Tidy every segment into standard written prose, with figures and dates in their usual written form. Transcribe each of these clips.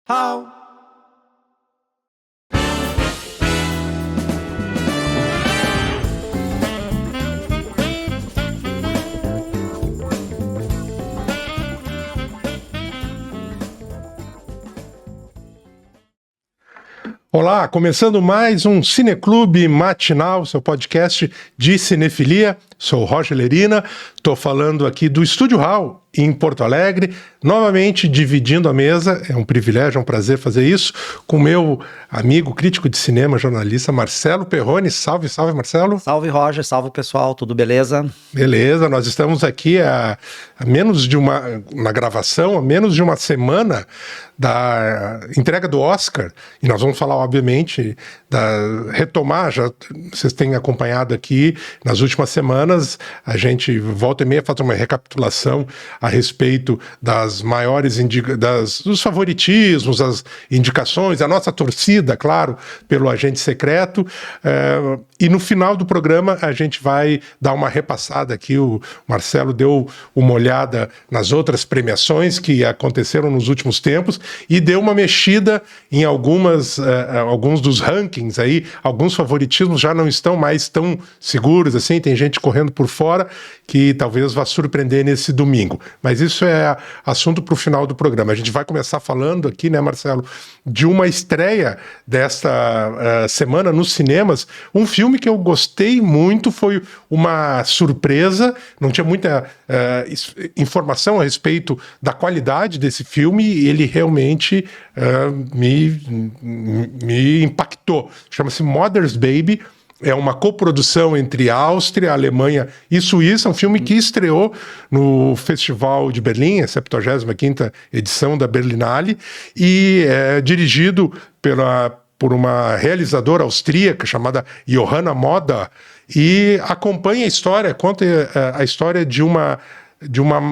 How? Olá, começando mais um Cineclube Matinal, seu podcast de cinefilia. Sou o Roger Lerina, estou falando aqui do Estúdio Hall, em Porto Alegre, novamente dividindo a mesa, é um privilégio, é um prazer fazer isso, com meu amigo crítico de cinema, jornalista Marcelo Perrone. Salve, salve, Marcelo. Salve, Roger, salve, pessoal, tudo beleza? Beleza, nós estamos aqui a menos de na gravação, a menos de uma semana da entrega do Oscar, e nós vamos falar, obviamente, retomar, já vocês têm acompanhado aqui, nas últimas semanas, a gente volta e meia faz uma recapitulação a respeito das maiores, dos favoritismos, as indicações, a nossa torcida, claro, pelo Agente Secreto, e no final do programa a gente vai dar uma repassada aqui, o Marcelo deu uma olhada nas outras premiações que aconteceram nos últimos tempos, e deu uma mexida em alguns dos rankings aí, alguns favoritismos já não estão mais tão seguros assim, tem gente correndo por fora que talvez vá surpreender nesse domingo. Mas isso é assunto para o final do programa. A gente vai começar falando aqui, né, Marcelo, de uma estreia desta semana nos cinemas. Um filme que eu gostei muito, foi uma surpresa, não tinha muita informação a respeito da qualidade desse filme, e ele realmente me impactou. Chama-se Mother's Baby. É uma coprodução entre Áustria, Alemanha e Suíça, um filme que estreou no Festival de Berlim, a 75ª edição da Berlinale, e é dirigido por uma realizadora austríaca chamada Johanna Moda, e acompanha a história, conta a história de uma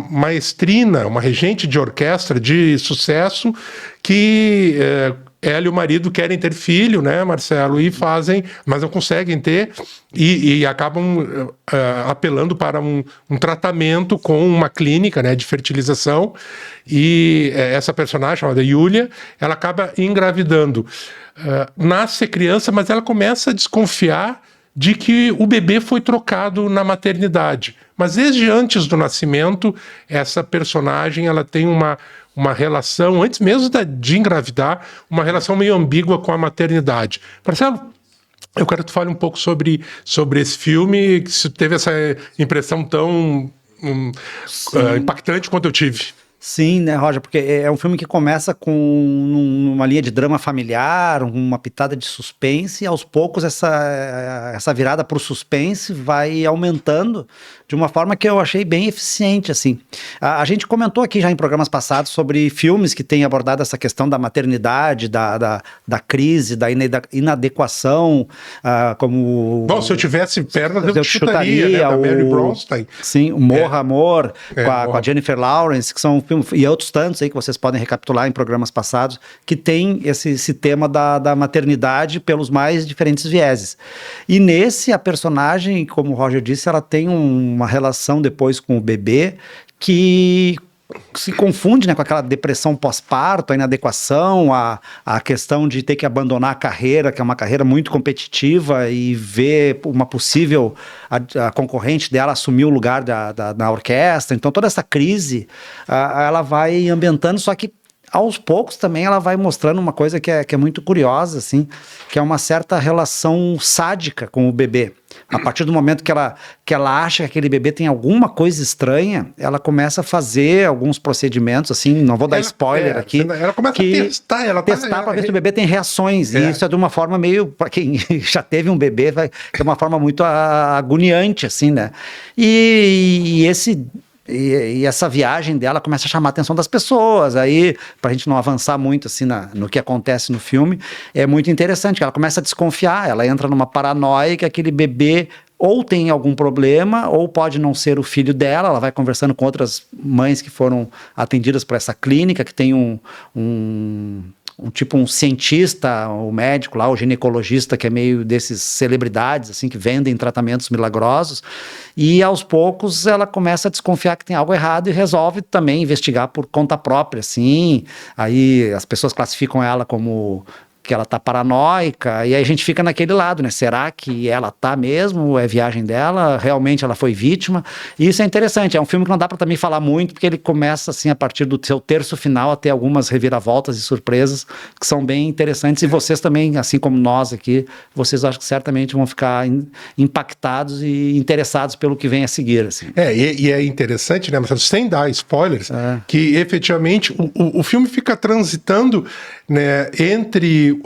maestrina, uma regente de orquestra de sucesso que ela e o marido querem ter filho, né, Marcelo, e fazem, mas não conseguem ter, e acabam apelando para um tratamento com uma clínica, né, de fertilização, e essa personagem, chamada Yulia, ela acaba engravidando. Nasce a criança, mas ela começa a desconfiar de que o bebê foi trocado na maternidade. Mas desde antes do nascimento, essa personagem ela tem uma relação, antes mesmo de engravidar, uma relação meio ambígua com a maternidade. Marcelo, eu quero que tu fale um pouco sobre esse filme, que se teve essa impressão tão impactante quanto eu tive. Sim, né, Roger, porque é um filme que começa com uma linha de drama familiar, uma pitada de suspense, e aos poucos essa virada para o suspense vai aumentando de uma forma que eu achei bem eficiente, assim. A gente comentou aqui já em programas passados sobre filmes que têm abordado essa questão da maternidade, da crise, da inadequação, como... Bom, se eu tivesse pernas, eu chutaria, né, da Mary Bronstein. Sim, o Morra Amor, com a Jennifer Lawrence, que são filmes, e outros tantos aí que vocês podem recapitular em programas passados, que tem esse tema da maternidade pelos mais diferentes vieses. E nesse, a personagem, como o Roger disse, ela tem uma relação depois com o bebê que se confunde, né, com aquela depressão pós-parto, a inadequação, a questão de ter que abandonar a carreira, que é uma carreira muito competitiva, e ver uma possível a concorrente dela assumir o lugar na orquestra. Então toda essa crise ela vai ambientando, só que aos poucos também ela vai mostrando uma coisa que é muito curiosa, assim, que é uma certa relação sádica com o bebê. A partir do momento que ela acha que aquele bebê tem alguma coisa estranha, ela começa a fazer alguns procedimentos, assim, não vou dar spoiler aqui. Ela começa a testar para ver se o bebê tem reações. E isso é de uma forma meio, para quem já teve um bebê, é uma forma muito agoniante, assim, né? E essa viagem dela começa a chamar a atenção das pessoas. Aí, pra gente não avançar muito assim no que acontece no filme, é muito interessante que ela começa a desconfiar, ela entra numa paranoia que aquele bebê ou tem algum problema, ou pode não ser o filho dela. Ela vai conversando com outras mães que foram atendidas por essa clínica, que tem um cientista, o médico lá, o ginecologista, que é meio desses celebridades, assim, que vendem tratamentos milagrosos, e aos poucos ela começa a desconfiar que tem algo errado e resolve também investigar por conta própria, assim. Aí as pessoas classificam ela como que ela tá paranoica, e aí a gente fica naquele lado, né? Será que ela tá mesmo? É viagem dela? Realmente ela foi vítima? E isso é interessante, é um filme que não dá para também falar muito, porque ele começa, assim, a partir do seu terço final, a ter algumas reviravoltas e surpresas que são bem interessantes, e vocês também, assim como nós aqui, vocês acho que certamente vão ficar impactados e interessados pelo que vem a seguir, assim. E é interessante, né, Marcelo, sem dar spoilers, que efetivamente o filme fica transitando, né, entre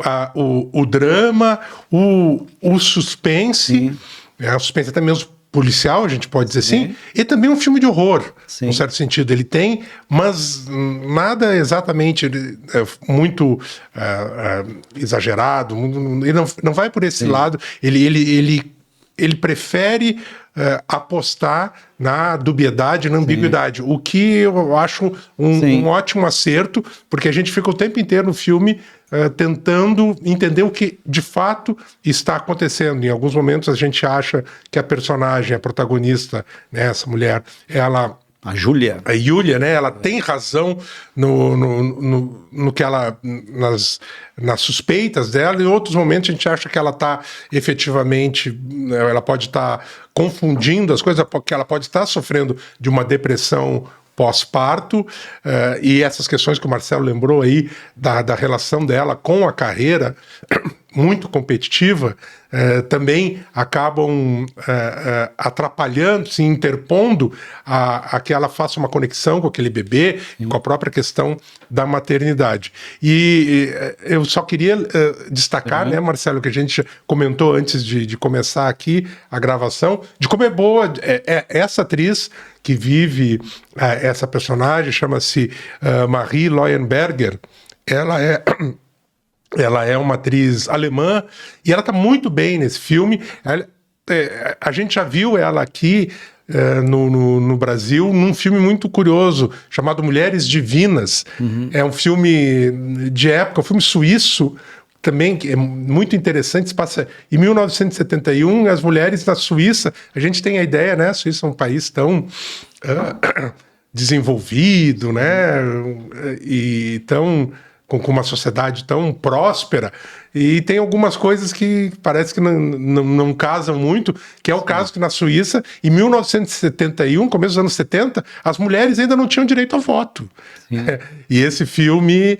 o drama, o suspense, o suspense até mesmo policial, a gente pode dizer assim, e também um filme de horror, num certo sentido. Ele tem, mas nada exatamente muito exagerado, ele não vai por esse lado, ele prefere apostar na dubiedade, na ambiguidade, o que eu acho um ótimo acerto, porque a gente fica o tempo inteiro no filme tentando entender o que de fato está acontecendo. Em alguns momentos a gente acha que a personagem, a protagonista, né, essa mulher, A Júlia. A Yulia, né? Ela tem razão no que ela. Nas suspeitas dela, e em outros momentos a gente acha que ela está efetivamente. Ela pode estar confundindo as coisas, porque ela pode estar sofrendo de uma depressão pós-parto, e essas questões que o Marcelo lembrou aí, da relação dela com a carreira muito competitiva, também acabam atrapalhando, se interpondo a que ela faça uma conexão com aquele bebê, com a própria questão da maternidade. E eu só queria destacar, né, Marcelo, que a gente comentou antes de começar aqui a gravação, de como é boa essa atriz que vive essa personagem, chama-se Marie Leuenberger. Ela é uma atriz alemã e ela está muito bem nesse filme. A gente já viu ela aqui no Brasil num filme muito curioso chamado Mulheres Divinas. É um filme de época, um filme suíço também, que é muito interessante. Se passa em 1971, as mulheres na Suíça. A gente tem a ideia, né? A Suíça é um país tão desenvolvido, né? E tão com uma sociedade tão próspera, e tem algumas coisas que parece que não casam muito, que é o caso que na Suíça, em 1971, começo dos anos 70, as mulheres ainda não tinham direito ao voto. E esse filme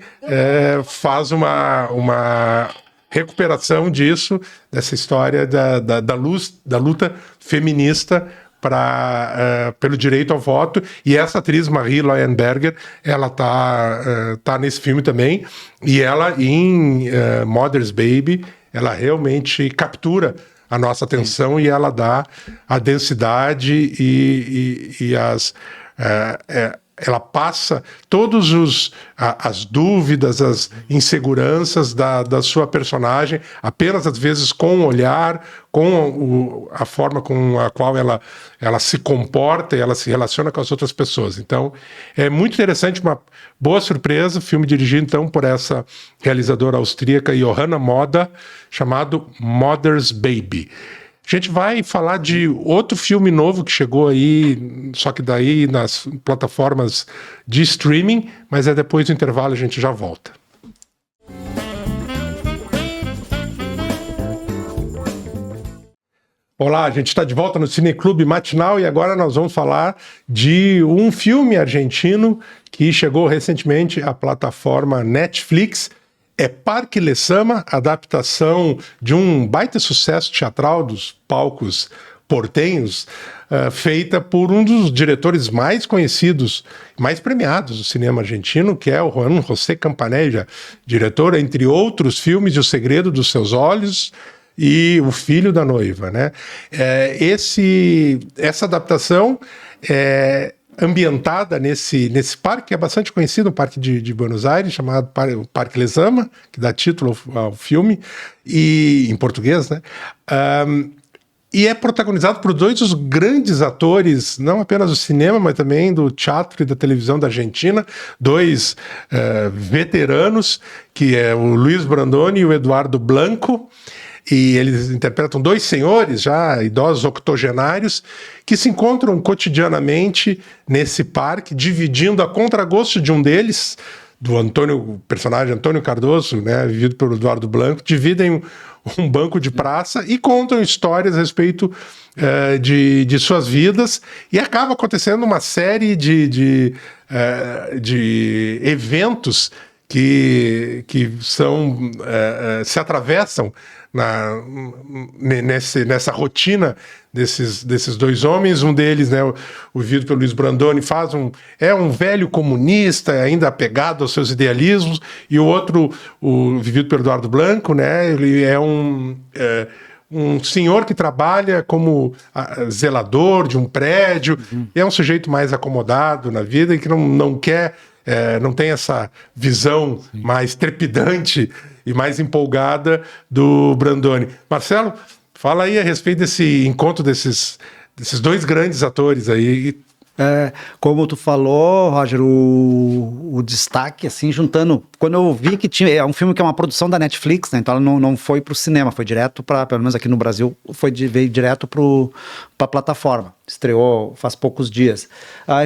faz uma recuperação disso, dessa história da luta feminista pelo direito ao voto, e essa atriz, Marie Leuenberger, ela tá nesse filme também, e ela em Mother's Baby, ela realmente captura a nossa atenção, e ela dá a densidade e ela passa todos as dúvidas, as inseguranças da sua personagem, apenas às vezes com o olhar, com a forma com a qual ela se comporta e ela se relaciona com as outras pessoas. Então, é muito interessante, uma boa surpresa, filme dirigido então por essa realizadora austríaca Johanna Moda, chamado Mother's Baby. A gente vai falar de outro filme novo que chegou aí, só que daí nas plataformas de streaming, mas depois do intervalo, a gente já volta. Olá, a gente está de volta no Cineclube Matinal e agora nós vamos falar de um filme argentino que chegou recentemente à plataforma Netflix. É Parque Lezama, adaptação de um baita sucesso teatral dos palcos portenhos, feita por um dos diretores mais conhecidos, mais premiados do cinema argentino, que é o Juan José Campanella, diretor, entre outros filmes, de O Segredo dos Seus Olhos e O Filho da Noiva, né? Essa adaptação ambientada nesse parque, que é bastante conhecido, um parque de Buenos Aires, chamado Parque Lezama, que dá título ao filme, e em português, né? E é protagonizado por dois dos grandes atores, não apenas do cinema, mas também do teatro e da televisão da Argentina, dois veteranos, que é o Luiz Brandoni e o Eduardo Blanco, e eles interpretam dois senhores, já idosos octogenários, que se encontram cotidianamente nesse parque, dividindo a contragosto de um deles, do personagem Antônio Cardoso, né, vivido pelo Eduardo Blanco, dividem um banco de praça e contam histórias a respeito de suas vidas, e acaba acontecendo uma série de eventos que se atravessam nessa rotina desses dois homens. Um deles, né, o vivido pelo Luiz Brandoni, é um velho comunista, ainda apegado aos seus idealismos, e o outro, o vivido pelo Eduardo Blanco, né, ele é um senhor que trabalha como zelador de um prédio, e é um sujeito mais acomodado na vida e que não quer, não tem essa visão mais trepidante e mais empolgada do Brandoni. Marcelo, fala aí a respeito desse encontro desses dois grandes atores aí. Como tu falou, Roger, o destaque, assim, juntando... Quando eu vi que tinha... É um filme que é uma produção da Netflix, né? Então ela não foi pro cinema, foi direto para, pelo menos aqui no Brasil, veio direto pra plataforma. Estreou faz poucos dias.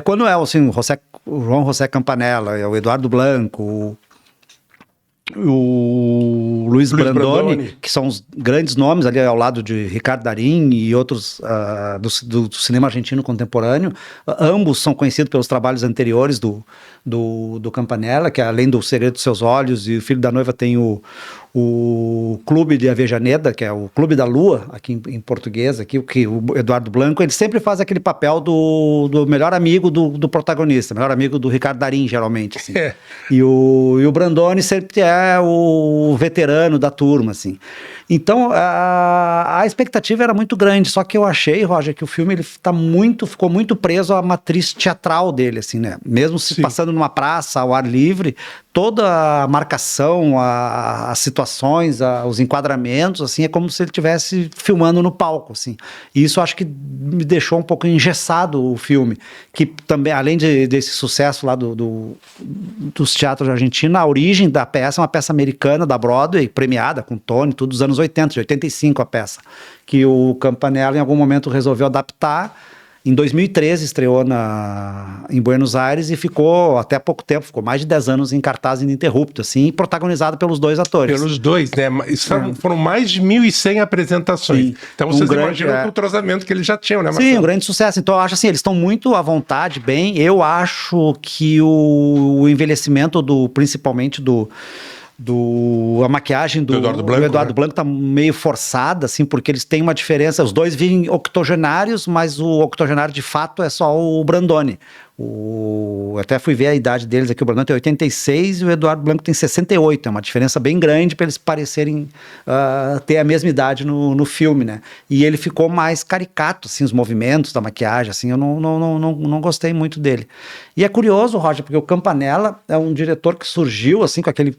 Quando assim, o João José Campanella, o Eduardo Blanco, o Luiz Brandoni, que são os grandes nomes ali ao lado de Ricardo Darín e outros do cinema argentino contemporâneo. Ambos são conhecidos pelos trabalhos anteriores do Campanella, que além do Segredo dos Seus Olhos e O Filho da Noiva tem o Clube de Avejaneda, que é o Clube da Lua, aqui em português, aqui, que o Eduardo Blanco, ele sempre faz aquele papel do melhor amigo do protagonista, melhor amigo do Ricardo Darín, geralmente, assim. E o Brandoni sempre é o veterano da turma, assim. Então, a expectativa era muito grande, só que eu achei, Roger, que o filme ele ficou muito preso à matriz teatral dele, assim, né? Mesmo se passando numa praça, ao ar livre, toda a marcação, as situações, os enquadramentos, assim, é como se ele estivesse filmando no palco, assim. E isso acho que me deixou um pouco engessado o filme, que também, além desse sucesso lá dos teatros argentinos, a origem da peça é uma peça americana da Broadway, premiada com Tony, tudo dos anos 80, de 85 a peça, que o Campanella em algum momento resolveu adaptar. Em 2013 estreou em Buenos Aires e ficou até pouco tempo, ficou mais de 10 anos em cartaz ininterrupto, assim, protagonizado pelos dois atores. Pelos dois, né? Foram mais de 1.100 apresentações. Sim. Então vocês imaginam o culturamento que eles já tinham, né, Marcelo? Sim, um grande sucesso. Então eu acho assim, eles estão muito à vontade, bem. Eu acho que o envelhecimento principalmente a maquiagem do Eduardo Blanco tá meio forçada, assim, porque eles têm uma diferença, os dois vivem octogenários, mas o octogenário de fato é só o Brandoni. Eu até fui ver a idade deles aqui, o Brandoni tem 86 e o Eduardo Blanco tem 68, é uma diferença bem grande para eles parecerem ter a mesma idade no filme, né? E ele ficou mais caricato, assim, os movimentos da maquiagem, assim, eu não gostei muito dele. E é curioso, Roger, porque o Campanella é um diretor que surgiu, assim, com aquele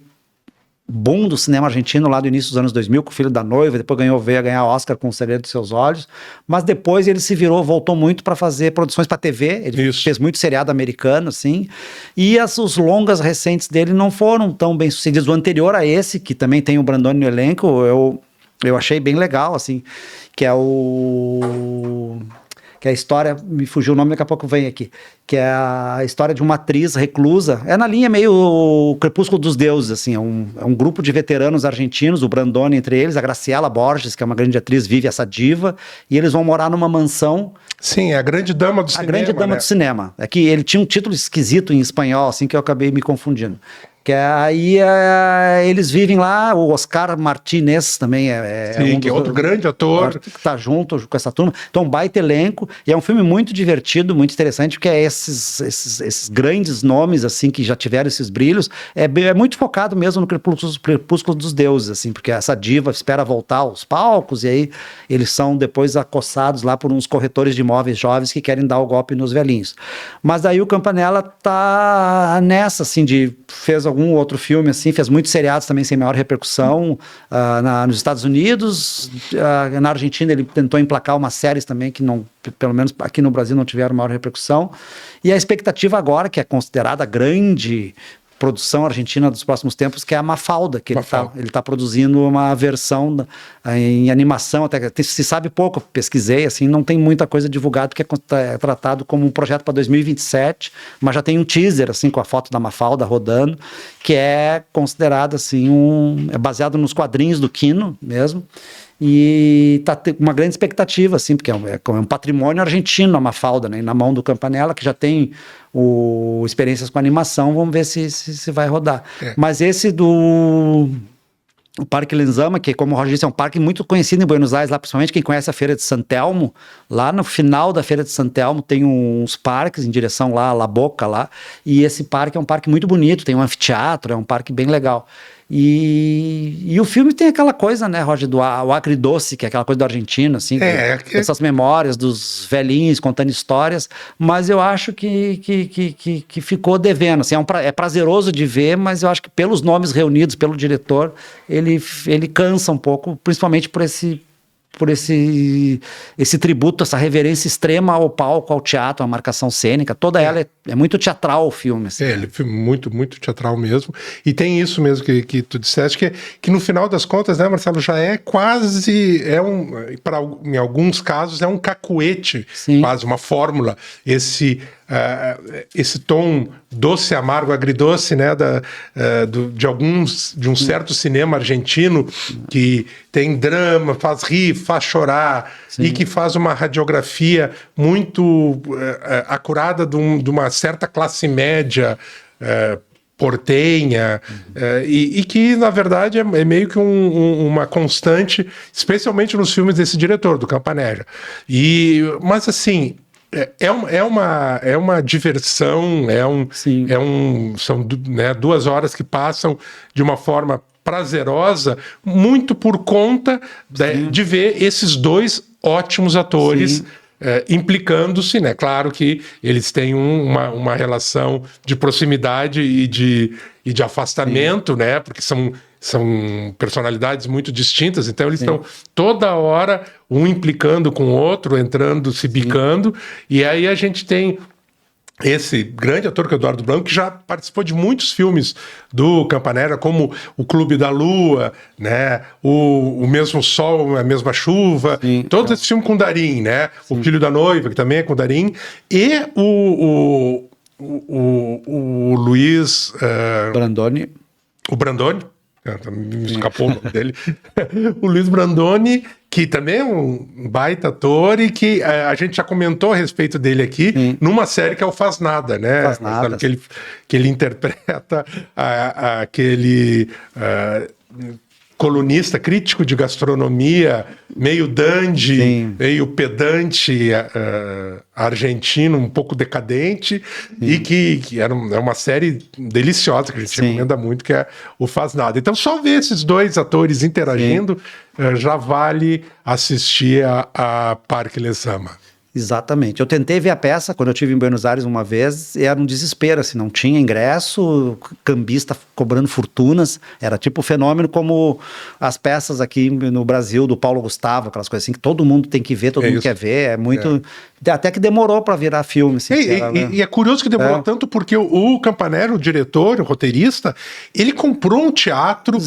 boom do cinema argentino lá do início dos anos 2000, com O Filho da Noiva, depois veio a ganhar Oscar com O Segredo dos Seus Olhos, mas depois ele voltou muito para fazer produções para TV, ele fez muito seriado americano, assim, e os longas recentes dele não foram tão bem sucedidos. O anterior a esse, que também tem o Brandoni no elenco, eu achei bem legal, assim, que é a história, me fugiu o nome, daqui a pouco vem aqui, que é a história de uma atriz reclusa, é na linha meio o Crepúsculo dos Deuses, assim, é um grupo de veteranos argentinos, o Brandoni entre eles, a Graciela Borges, que é uma grande atriz, vive essa diva, e eles vão morar numa mansão. Sim, é a grande dama do cinema. A grande dama, né, do cinema. É que ele tinha um título esquisito em espanhol, assim, que eu acabei me confundindo. Que aí eles vivem lá, o Oscar Martínez também Sim, que é outro grande ator. Que está junto com essa turma. Então, um baita elenco. E é um filme muito divertido, muito interessante, porque é esses grandes nomes, assim, que já tiveram esses brilhos. É muito focado mesmo no Crepúsculo dos Deuses, assim, porque essa diva espera voltar aos palcos e aí eles são depois acossados lá por uns corretores de imóveis jovens que querem dar o golpe nos velhinhos. Mas daí o Campanella tá nessa, assim, fez alguns algum outro filme assim, fez muitos seriados também sem maior repercussão nos Estados Unidos, na Argentina ele tentou emplacar umas séries também que não, pelo menos aqui no Brasil não tiveram maior repercussão, e a expectativa agora, que é considerada grande produção argentina dos próximos tempos, que é a Mafalda, que ele tá produzindo uma versão em animação, até se sabe pouco, pesquisei, assim, não tem muita coisa divulgada, que é tratado como um projeto para 2027, mas já tem um teaser, assim, com a foto da Mafalda rodando, que é considerado, assim, é baseado nos quadrinhos do Quino mesmo, e tá uma grande expectativa, assim, porque é um patrimônio argentino a Mafalda, né, na mão do Campanella, que já tem experiências com animação, vamos ver se vai rodar. Mas esse o Parque Lenzama, que como o Roger disse, é um parque muito conhecido em Buenos Aires, lá principalmente quem conhece a Feira de San Telmo, lá no final da Feira de San Telmo tem uns parques em direção lá, a La Boca lá, e esse parque é um parque muito bonito, tem um anfiteatro, é um parque bem legal. E o filme tem aquela coisa, né, Roger, o agridoce, que é aquela coisa do argentino, assim, essas memórias dos velhinhos contando histórias, mas eu acho que ficou devendo, assim, é prazeroso de ver, mas eu acho que pelos nomes reunidos pelo diretor, ele cansa um pouco, principalmente por esse tributo, essa reverência extrema ao palco, ao teatro, à marcação cênica, toda ela é muito teatral o filme. Assim, ele é muito, muito teatral mesmo, e tem isso mesmo que tu disseste, que no final das contas, né, Marcelo, já é quase, em alguns casos, é um cacuete, quase uma fórmula, esse tom doce, amargo, agridoce, né, de um certo cinema argentino que tem drama, faz rir, faz chorar, e que faz uma radiografia muito acurada de uma certa classe média portenha, e que, na verdade, é meio que uma constante, especialmente nos filmes desse diretor, do Campanella. Mas, assim, é uma diversão, são, né, 2 horas que passam de uma forma prazerosa, muito por conta de ver esses 2 ótimos atores implicando-se, né? Claro que eles têm uma relação de proximidade e de afastamento, né? Porque são personalidades muito distintas, então eles estão toda hora um implicando com o outro, entrando, se bicando, e aí a gente tem esse grande ator que é o Eduardo Blanco, que já participou de muitos filmes do Campanella, como O Clube da Lua, né? O Mesmo Sol, A Mesma Chuva, todos esses filmes com Darín, né? O Filho da Noiva, que também é com Darín, e o Luiz... Brandoni. O Brandoni, me escapou o nome dele. O Luiz Brandoni, que também é um baita ator e que a gente já comentou a respeito dele aqui numa série que é o Faz Nada, né? Faz Nada. Que ele interpreta aquele colunista, crítico de gastronomia, meio dandy, meio pedante, argentino, um pouco decadente, e que é uma série deliciosa, que a gente recomenda muito, que é o Faz Nada. Então, só ver esses 2 atores interagindo já vale assistir a Parque Lezama. Exatamente. Eu tentei ver a peça quando eu estive em Buenos Aires uma vez, e era um desespero, assim, não tinha ingresso, cambista cobrando fortunas, era tipo fenômeno como as peças aqui no Brasil do Paulo Gustavo, aquelas coisas assim que todo mundo tem que ver, todo mundo quer ver, é muito... Até que demorou para virar filme. Assim, e é curioso que demorou tanto porque o Campanella, o diretor, o roteirista, ele comprou um teatro,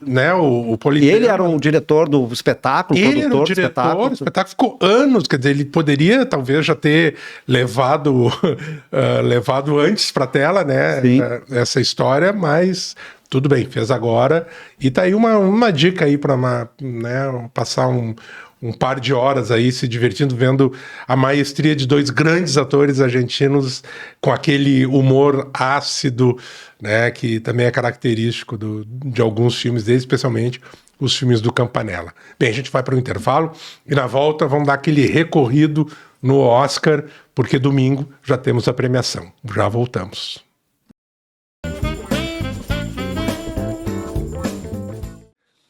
né, o Politeama. E ele era o diretor do espetáculo, ele era o diretor do espetáculo, ficou anos, quer dizer, ele poderia talvez já ter levado antes para a tela, né, essa história, mas tudo bem, fez agora, e tá aí uma dica aí para passar um par de horas aí se divertindo, vendo a maestria de 2 grandes atores argentinos com aquele humor ácido, né, que também é característico de alguns filmes deles, especialmente os filmes do Campanella. Bem, a gente vai para o intervalo e na volta vamos dar aquele recorrido no Oscar, porque domingo já temos a premiação. Já voltamos.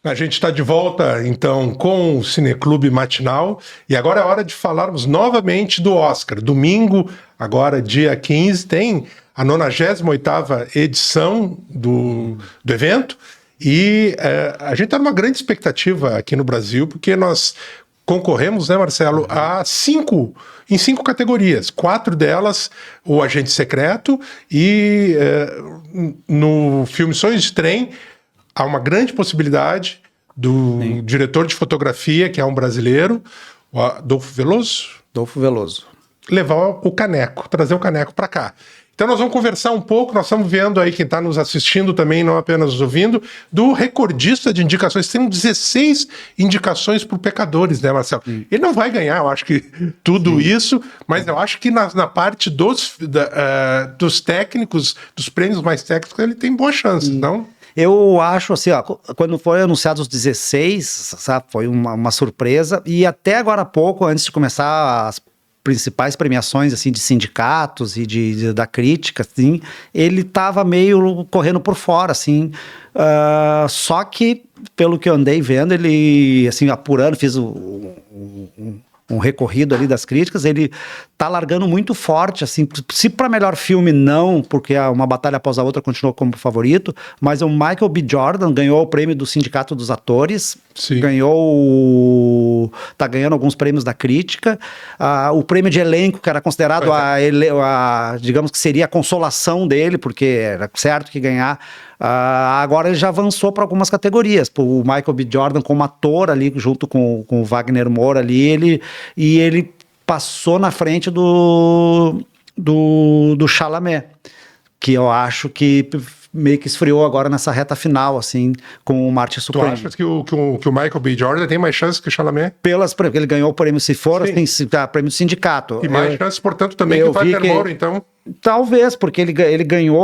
A gente está de volta, então, com o Cineclube Matinal, e agora é hora de falarmos novamente do Oscar. Domingo, agora dia 15, tem a 98ª edição do evento, e a gente está numa grande expectativa aqui no Brasil, porque nós concorremos, né, Marcelo, em 5 categorias. 4 delas, o Agente Secreto, e no filme Sonhos de Trem, há uma grande possibilidade do diretor de fotografia, que é um brasileiro, o Adolfo Veloso, levar o caneco, trazer o caneco para cá. Então nós vamos conversar um pouco, nós estamos vendo aí quem está nos assistindo também, não apenas nos ouvindo, do recordista de indicações. Tem 16 indicações por Pecadores, né, Marcelo? Ele não vai ganhar, eu acho que tudo isso, mas eu acho que na parte dos técnicos, dos prêmios mais técnicos, ele tem boa chance, não? Eu acho assim, ó, quando foi anunciado os 16, sabe, foi uma surpresa, e até agora há pouco, antes de começar as principais premiações assim de sindicatos e da crítica, assim, ele estava meio correndo por fora, assim, só que pelo que eu andei vendo, ele assim apurando, fiz um recorrido ali das críticas, ele tá largando muito forte, assim, se para melhor filme não, porque Uma Batalha Após a Outra continuou como favorito, mas o Michael B. Jordan ganhou o prêmio do Sindicato dos Atores, tá ganhando alguns prêmios da crítica, o prêmio de elenco, que era considerado digamos que seria a consolação dele, porque era certo que ganhar, agora ele já avançou para algumas categorias. O Michael B. Jordan como ator ali, junto com o Wagner Moura ali, ele passou na frente do Chalamet, que eu acho que meio que esfriou agora nessa reta final, assim, com o Martin Supreme. Tu achas que o Michael B. Jordan tem mais chances que o Chalamet? Porque ele ganhou o prêmio, se for, tem prêmio do sindicato. E mais chances, portanto, também que o Wagner Moura, então... Talvez, porque ele ganhou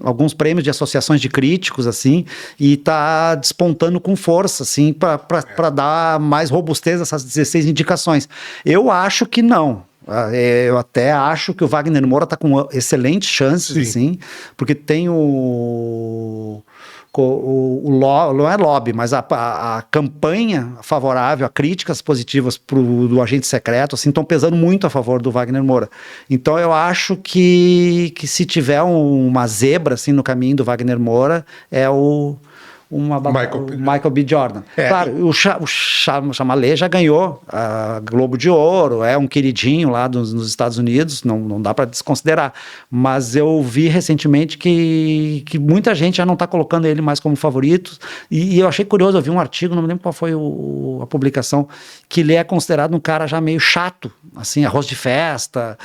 alguns prêmios de associações de críticos, assim, e tá despontando com força, assim, para dar mais robustez a essas 16 indicações. Eu acho que não. Eu até acho que o Wagner Moura tá com excelentes chances, assim, porque tem não é lobby, mas a campanha favorável, a críticas positivas do Agente Secreto, assim, estão pesando muito a favor do Wagner Moura. Então eu acho que se tiver uma zebra, assim, no caminho do Wagner Moura, é o Michael B. Jordan. Claro, o Chalamet já ganhou a Globo de Ouro, é um queridinho lá nos Estados Unidos, não dá para desconsiderar. Mas eu vi recentemente que muita gente já não está colocando ele mais como favorito, e eu achei curioso, eu vi um artigo, não me lembro qual foi a publicação, que ele é considerado um cara já meio chato, assim, arroz de festa,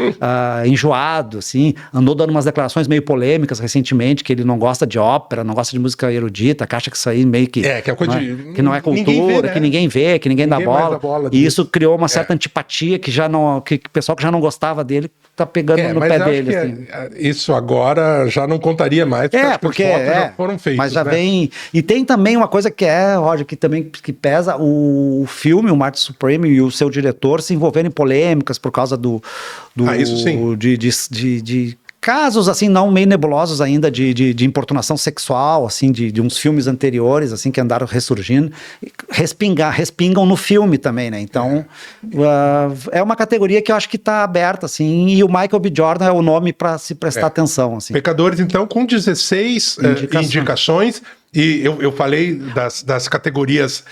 enjoado, assim, andou dando umas declarações meio polêmicas recentemente, que ele não gosta de ópera, não gosta de música erudita, que acha que isso aí meio que... que é coisa que não é cultura, vê, né? Que ninguém vê, que ninguém dá bola. E isso criou uma certa antipatia que o pessoal que já não gostava dele tá pegando no pé dele. Assim. Isso agora já não contaria mais, porque os votos já foram feitos. Mas já vem... E tem também uma coisa que Roger, que pesa, o filme, o Martin Supreme e o seu diretor se envolverem em polêmicas por causa isso sim. de casos, assim, não meio nebulosos ainda de importunação sexual, assim, de uns filmes anteriores, assim, que andaram ressurgindo, respingam no filme também, né? Então, é uma categoria que eu acho que está aberta, assim, e o Michael B. Jordan é o nome para se prestar atenção, assim. Pecadores, então, com 16 indicações. E eu falei das categorias,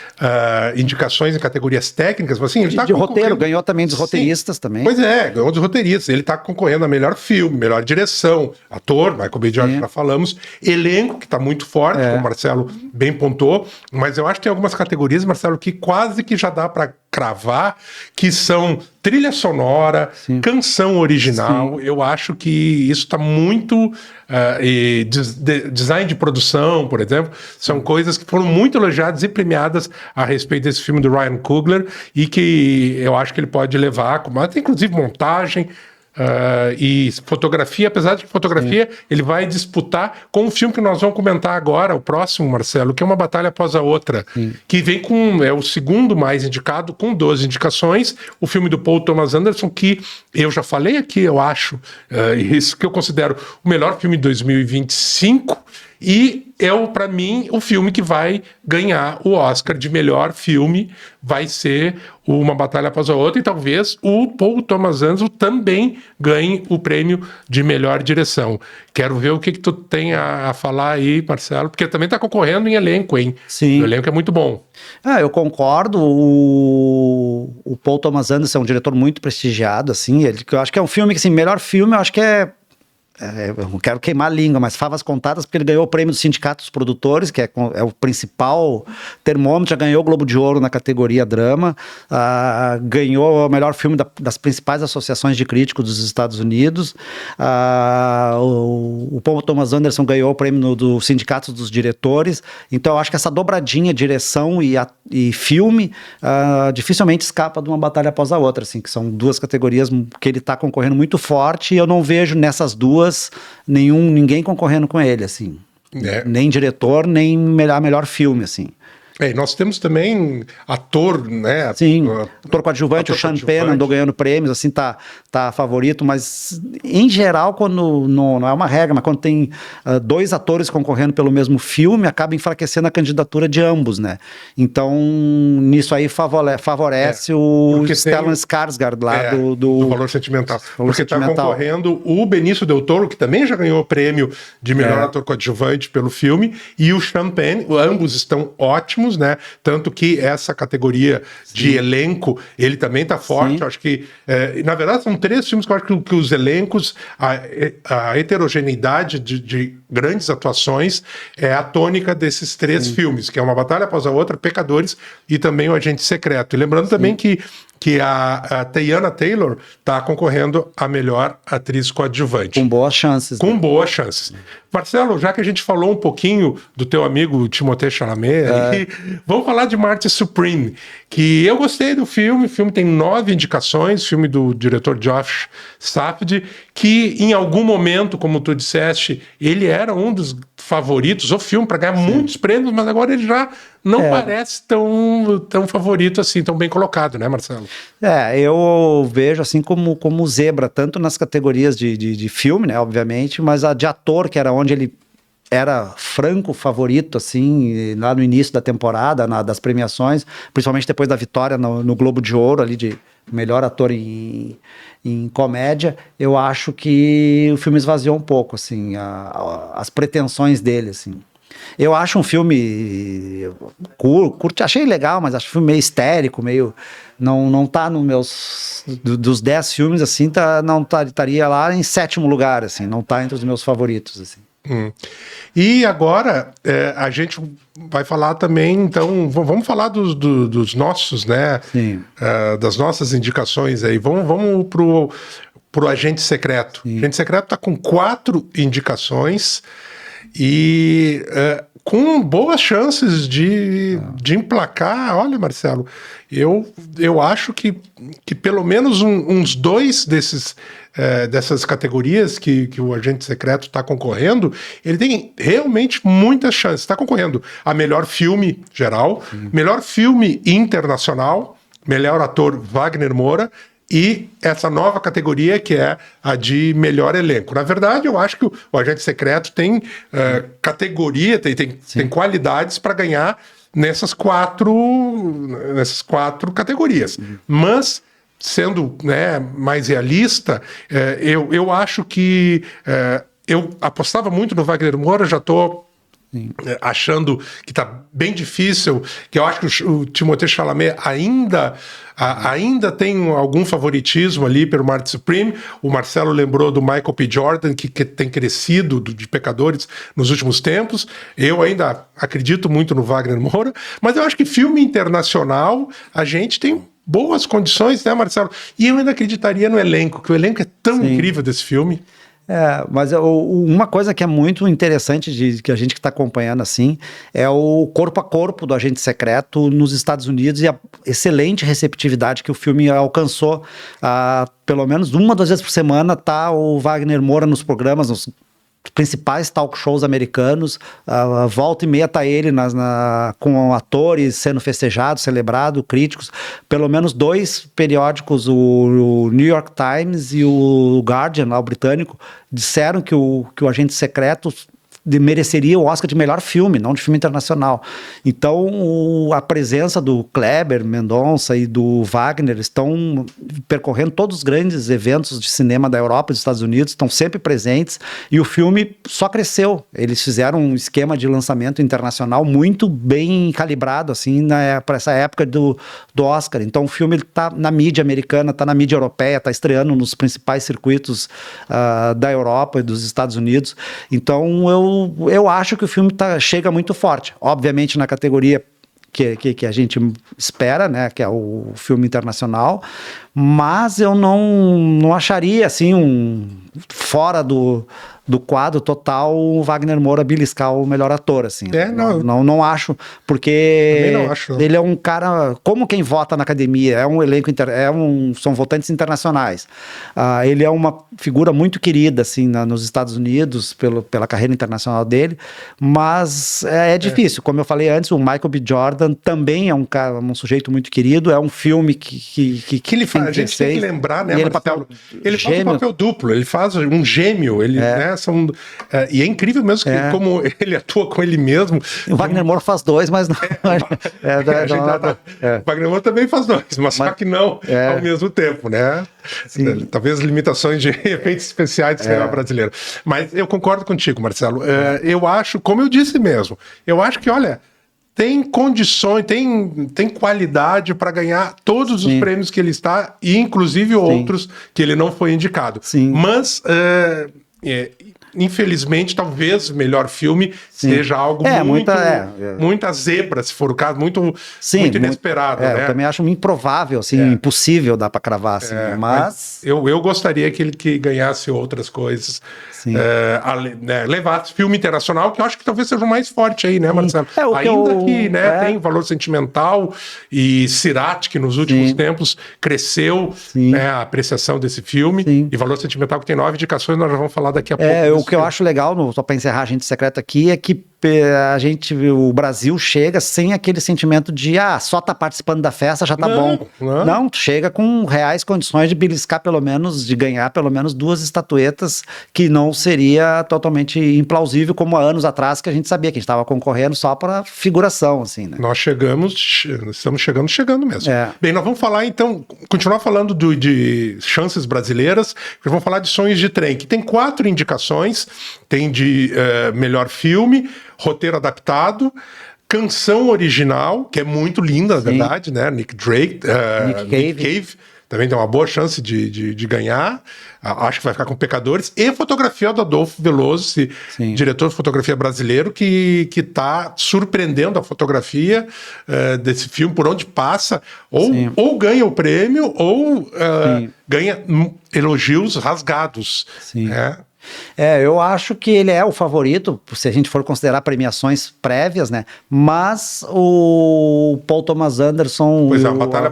indicações em categorias técnicas, assim, ele tá de roteiro, ganhou também dos roteiristas também. Pois ganhou dos roteiristas. Ele está concorrendo a melhor filme, melhor direção, ator, Michael B. Jordan, já falamos, elenco, que está muito forte, como o Marcelo bem pontuou, mas eu acho que tem algumas categorias, Marcelo, que quase que já dá para cravar, que são trilha sonora, canção original. Eu acho que isso está muito... design de produção, por exemplo, são coisas que foram muito elogiadas e premiadas a respeito desse filme do Ryan Coogler, e que eu acho que ele pode levar, até inclusive montagem, e fotografia, apesar de que fotografia ele vai disputar com um filme que nós vamos comentar agora, o próximo, Marcelo, que é Uma Batalha Após a Outra, que vem é o segundo mais indicado, com 12 indicações, o filme do Paul Thomas Anderson, que eu já falei aqui, eu acho, isso que eu considero o melhor filme de 2025, e para mim, o filme que vai ganhar o Oscar de melhor filme vai ser Uma Batalha Após a Outra, e talvez o Paul Thomas Anderson também ganhe o prêmio de melhor direção. Quero ver o que tu tem a falar aí, Marcelo, porque também está concorrendo em elenco, hein? Sim. O elenco é muito bom. Eu concordo. O Paul Thomas Anderson é um diretor muito prestigiado, assim. Eu acho que é um filme que, assim, melhor filme, eu acho que eu não quero queimar a língua, mas favas contadas, porque ele ganhou o prêmio do Sindicato dos Produtores, que é o principal termômetro, já ganhou o Globo de Ouro na categoria drama, ganhou o melhor filme das principais associações de críticos dos Estados Unidos, o Paul Thomas Anderson ganhou o prêmio do Sindicato dos Diretores. Então eu acho que essa dobradinha, direção e filme, dificilmente escapa de Uma Batalha Após a Outra, assim, que são duas categorias que ele está concorrendo muito forte, e eu não vejo nessas duas ninguém concorrendo com ele, assim. Nem diretor, nem melhor filme, assim. E nós temos também ator, né? Sim, ator coadjuvante, o Sean Penn andou ganhando prêmios, assim, tá favorito, mas em geral, quando não é uma regra, mas quando tem dois atores concorrendo pelo mesmo filme, acaba enfraquecendo a candidatura de ambos, né? Então, nisso aí favorece o Stellan Skarsgård lá do Valor Sentimental. Porque está concorrendo o Benício Del Toro, que também já ganhou o prêmio de melhor ator coadjuvante pelo filme, e o Sean Penn, ambos estão ótimos, né? Tanto que essa categoria de elenco, ele também está forte. Eu acho que, na verdade, são 3 filmes que eu acho que os elencos, a heterogeneidade de grandes atuações é a tônica desses 3 filmes, que é Uma Batalha Após a Outra, Pecadores e também O Agente Secreto. E lembrando também que a Teyana Taylor está concorrendo a melhor atriz coadjuvante. Com boas chances. Com boas chances. Marcelo, já que a gente falou um pouquinho do teu amigo Timothée Chalamet, vamos falar de Marty Supreme, que eu gostei do filme. O filme tem 9 indicações, filme do diretor Josh Safdie, que em algum momento, como tu disseste, ele era um dos favoritos, o filme, para ganhar muitos prêmios, mas agora ele já não parece tão favorito assim, tão bem colocado, né, Marcelo? Eu vejo assim como zebra, tanto nas categorias de filme, né, obviamente, mas a de ator, que era onde ele era franco favorito, assim, lá no início da temporada, das premiações, principalmente depois da vitória no Globo de Ouro, ali de melhor ator em comédia. Eu acho que o filme esvaziou um pouco, assim, as pretensões dele, assim. Eu acho um filme curto, achei legal, mas acho um filme meio histérico, meio... Não tá nos meus... Dos 10 filmes, assim, estaria lá em 7º lugar, assim, não tá entre os meus favoritos, assim. E agora a gente vai falar também, então, vamos falar dos nossos, né? Das nossas indicações aí. Vamos pro Agente Secreto. O Agente Secreto está com 4 indicações e com boas chances de emplacar. Olha, Marcelo, eu acho que pelo menos uns 2 dessas categorias que o Agente Secreto está concorrendo, ele tem realmente muitas chances. Está concorrendo a melhor filme geral, melhor filme internacional, melhor ator Wagner Moura, e essa nova categoria que é a de melhor elenco. Na verdade, eu acho que o Agente Secreto tem categoria, tem qualidades para ganhar nessas quatro categorias. Mas, sendo, né, mais realista, eu acho que eu apostava muito no Wagner Moura, já estou achando que está bem difícil, que eu acho que o Timothée Chalamet ainda tem algum favoritismo ali pelo Marty Supreme. O Marcelo lembrou do Michael P. Jordan, que tem crescido de Pecadores nos últimos tempos. Eu ainda acredito muito no Wagner Moura, mas eu acho que filme internacional a gente tem boas condições, né, Marcelo? E eu ainda acreditaria no elenco, que o elenco é tão incrível desse filme. Mas uma coisa que é muito interessante que a gente que está acompanhando assim é o corpo a corpo do Agente Secreto nos Estados Unidos e a excelente receptividade que o filme alcançou. Pelo menos 1 ou 2 vezes por semana tá o Wagner Moura nos programas, nos principais talk shows americanos. Volta e meia tá ele com atores sendo festejados, celebrado, críticos. Pelo menos 2 periódicos, o New York Times e o Guardian, lá, o britânico, disseram que o Agente Secreto mereceria o Oscar de melhor filme, não de filme internacional. Então, a presença do Kleber Mendonça e do Wagner estão percorrendo todos os grandes eventos de cinema da Europa e dos Estados Unidos, estão sempre presentes, e o filme só cresceu. Eles fizeram um esquema de lançamento internacional muito bem calibrado, assim, para essa época do Oscar. Então, o filme está na mídia americana, está na mídia europeia, está estreando nos principais circuitos da Europa e dos Estados Unidos. Então, eu acho que o filme chega muito forte. Obviamente, na categoria que a gente espera, né, que é o filme internacional, mas eu não acharia, assim, fora do quadro total, o Wagner Moura beliscar o melhor ator, assim. Não acho, porque não acho, não. Ele é um cara, como quem vota na academia, é um elenco, são votantes internacionais. Ele é uma figura muito querida, assim, nos Estados Unidos, pela carreira internacional dele, mas é difícil. Como eu falei antes, o Michael B. Jordan também é um sujeito muito querido, é um filme que ele faz, a gente tem que lembrar, né, ele faz um papel duplo, ele faz um gêmeo, ele, né, e é incrível mesmo como ele atua com ele mesmo. O Wagner Moura faz dois, mas não. O Wagner Moura também faz dois, mas só que não ao mesmo tempo, né? Sim. Talvez limitações de efeitos especiais do cinema brasileiro. Mas eu concordo contigo, Marcelo. Eu acho, como eu disse mesmo, eu acho que, olha, tem condições, tem qualidade para ganhar todos os prêmios que ele está, e inclusive outros que ele não foi indicado. Sim. Mas, infelizmente, talvez o melhor filme seja algo muita zebra, se for o caso, muito inesperado. Né? Eu também acho improvável, assim, impossível dar para cravar, assim, mas... Eu gostaria que ele ganhasse outras coisas, levasse filme internacional, que eu acho que talvez seja o mais forte aí, né, Marcelo? Ainda que tem valor sentimental, e Sirat, que nos últimos tempos cresceu, né, a apreciação desse filme, e valor sentimental que tem 9 indicações, nós já vamos falar daqui a pouco. O que eu acho legal, só para encerrar a Agente Secreto aqui, é que o Brasil chega sem aquele sentimento de só tá participando da festa, já tá bom. Não, chega com reais condições de beliscar de ganhar pelo menos 2 estatuetas, que não seria totalmente implausível, como há anos atrás, que a gente sabia que a gente estava concorrendo só para figuração, assim, né? Nós estamos chegando mesmo. Bem, nós vamos falar então, continuar falando de chances brasileiras, vamos falar de Sonhos de Trem, que tem 4 indicações, tem de melhor filme, roteiro adaptado, canção original, que é muito linda, na verdade, né? Nick Cave também tem uma boa chance de ganhar. Acho que vai ficar com Pecadores. E fotografia do Adolfo Veloso, diretor de fotografia brasileiro, que está surpreendendo a fotografia desse filme, por onde passa, ou ganha o prêmio, ou ganha elogios rasgados. Né? Eu acho que ele é o favorito, se a gente for considerar premiações prévias, né? Mas o Paul Thomas Anderson... Pois é, Batalha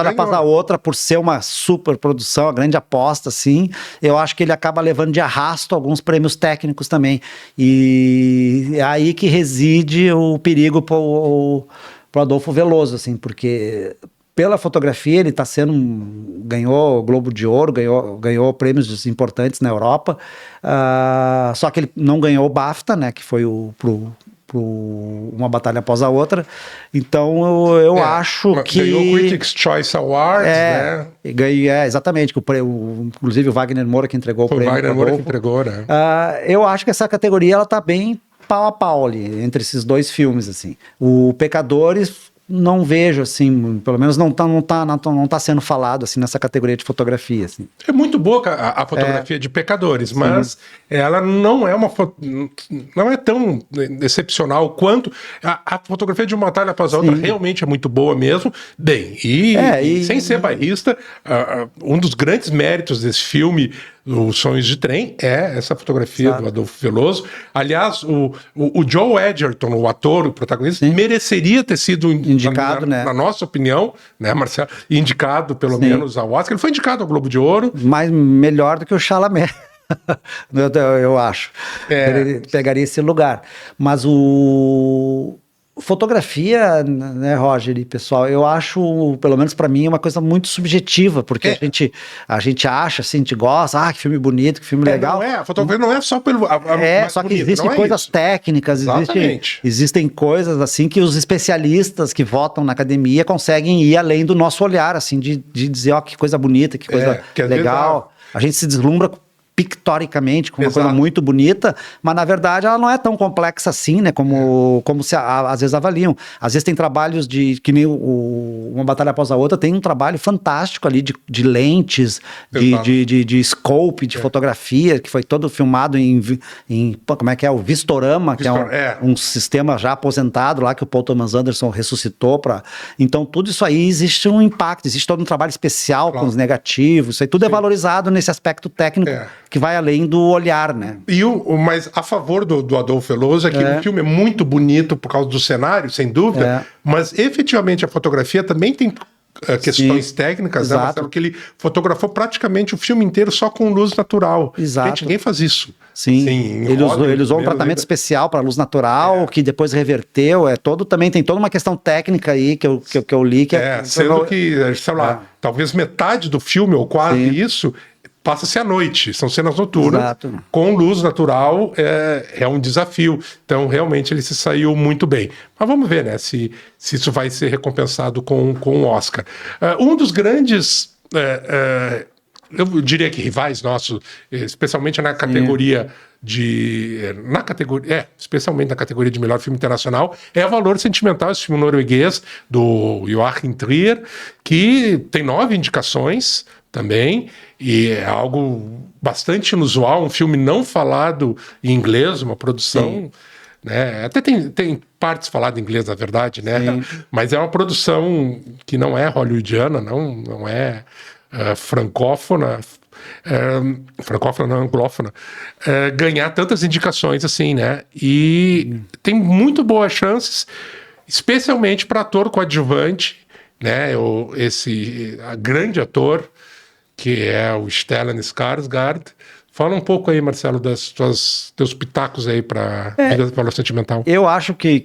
Após a Outra, por ser uma super produção, a grande aposta, assim, eu acho que ele acaba levando de arrasto alguns prêmios técnicos também. E é aí que reside o perigo pro Adolfo Veloso, assim, porque... Pela fotografia, ele ganhou Globo de Ouro, ganhou prêmios importantes na Europa, só que ele não ganhou o BAFTA, né, que foi Uma Batalha Após a Outra. Então eu acho que... Ganhou o Critics' Choice Awards, né? Exatamente, inclusive o Wagner Moura que entregou o prêmio. Foi o Wagner Moura que entregou, né? Eu acho que essa categoria ela tá bem pau a pau ali, entre esses 2 filmes, assim. O Pecadores... Não vejo, assim, pelo menos não tá sendo falado, assim, nessa categoria de fotografia, assim. É muito boa a fotografia de Pecadores, mas ela não é tão excepcional quanto a fotografia de Uma Batalha Após a Outra realmente é muito boa mesmo. Bem, e sem ser bairrista, um dos grandes méritos desse filme, Os Sonhos de Trem, é essa fotografia do Adolfo Veloso. Aliás, o Joel Edgerton, o ator, o protagonista, mereceria ter sido indicado, na nossa opinião, né, Marcelo? Indicado, pelo menos, ao Oscar. Ele foi indicado ao Globo de Ouro. Mas melhor do que o Chalamet. eu acho. Ele pegaria esse lugar. Mas Fotografia, né, Roger e pessoal, eu acho, pelo menos para mim, uma coisa muito subjetiva, porque a gente acha, assim, a gente gosta, que filme bonito, que filme legal. A fotografia não é só pelo... só que existem coisas técnicas, existem coisas, assim, que os especialistas que votam na academia conseguem ir além do nosso olhar, assim, de dizer, que coisa bonita, que coisa legal. A gente se deslumbra pictoricamente, com uma coisa muito bonita, mas na verdade ela não é tão complexa assim, né, como se às vezes avaliam. Às vezes tem trabalhos que nem Uma Batalha Após a Outra, tem um trabalho fantástico ali de lentes, de scope, de fotografia, que foi todo filmado em como é que é? O Vistorama, que é um sistema já aposentado lá, que o Paul Thomas Anderson ressuscitou para... Então tudo isso aí existe um impacto, existe todo um trabalho especial com os negativos, isso aí tudo é valorizado nesse aspecto técnico, que vai além do olhar, né? Mas a favor do Adolfo Veloso é que o filme é muito bonito por causa do cenário, sem dúvida, mas efetivamente a fotografia também tem questões técnicas, né, Marcelo, que ele fotografou praticamente o filme inteiro só com luz natural. Gente, ninguém faz isso. Sim, ele usou um tratamento especial para luz natural, que depois reverteu, também tem toda uma questão técnica aí que eu li. Sendo que, sei lá, talvez metade do filme, ou quase isso, passa-se à noite, são cenas noturnas, com luz natural, é um desafio. Então, realmente, ele se saiu muito bem. Mas vamos ver, né, se isso vai ser recompensado com o Oscar. Um dos grandes, eu diria que rivais nossos, especialmente na categoria especialmente na categoria de melhor filme internacional, é Valor Sentimental, esse filme norueguês do Joachim Trier, que tem 9 indicações também, e é algo bastante inusual, um filme não falado em inglês, uma produção, né? Até tem partes faladas em inglês, na verdade, né? Mas é uma produção que não é hollywoodiana, não é francófona, francófona não, anglófona, ganhar tantas indicações assim, né? E tem muito boas chances, especialmente para ator coadjuvante, né? Esse grande ator, que é o Stellan Skarsgård. Fala um pouco aí, Marcelo, teus pitacos aí para Valor Sentimental. Eu acho que